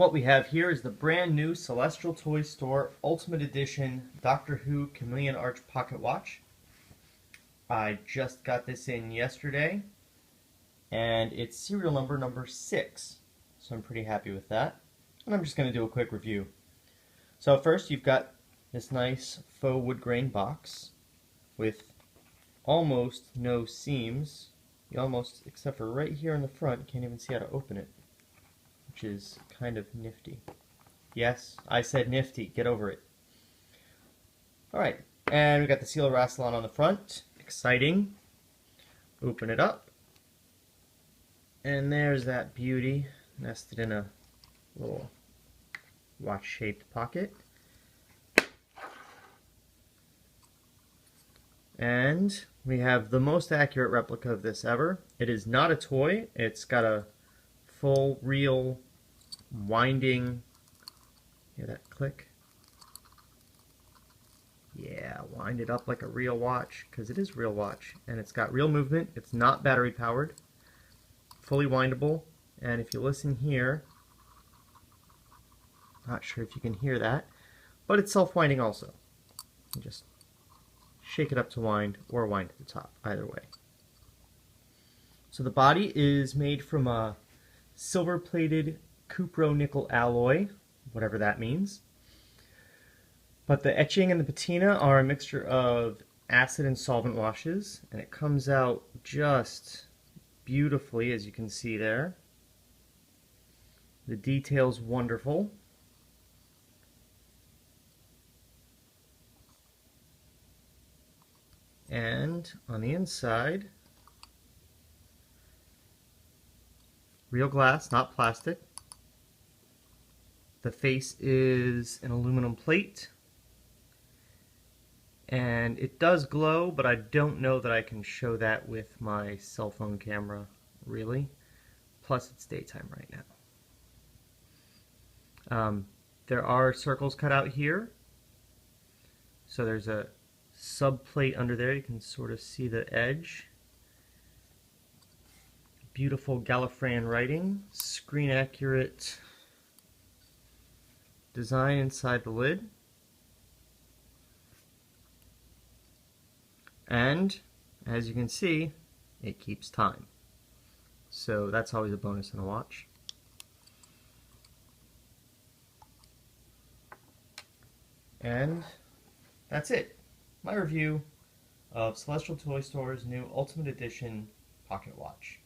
What we have here is the brand new Celestial Toystore Ultimate Edition Doctor Who Chameleon Arch Pocket Watch. I just got this in yesterday, and it's serial number 6, so I'm pretty happy with that. And I'm just going to do a quick review. So first you've got this nice faux wood grain box with almost no seams. You almost, except for right here in the front, can't even see how to open it, which is kind of nifty. Yes, I said nifty. Get over it. Alright, and we got the seal Rassilon on the front. Exciting. Open it up. And there's that beauty nested in a little watch-shaped pocket. And we have the most accurate replica of this ever. It is not a toy. It's got a full, real, winding, hear that click? Yeah, wind it up like a real watch, because it is a real watch. And it's got real movement. It's not battery powered. Fully windable. And if you listen here, not sure if you can hear that, but it's self-winding also. You just shake it up to wind, or wind to the top, either way. So the body is made from a silver-plated cupro-nickel alloy, whatever that means. But the etching and the patina are a mixture of acid and solvent washes, and it comes out just beautifully, as you can see there. The detail's wonderful. And on the inside, real glass, not plastic. The face is an aluminum plate. And it does glow, but I don't know that I can show that with my cell phone camera, really. Plus, it's daytime right now. There are circles cut out here. So there's a subplate under there. You can sort of see the edge. Beautiful Gallifreyan writing. Screen accurate design inside the lid. And as you can see, it keeps time. So that's always a bonus in a watch. And that's it. My review of Celestial Toystore's new Ultimate Edition Pocket Watch.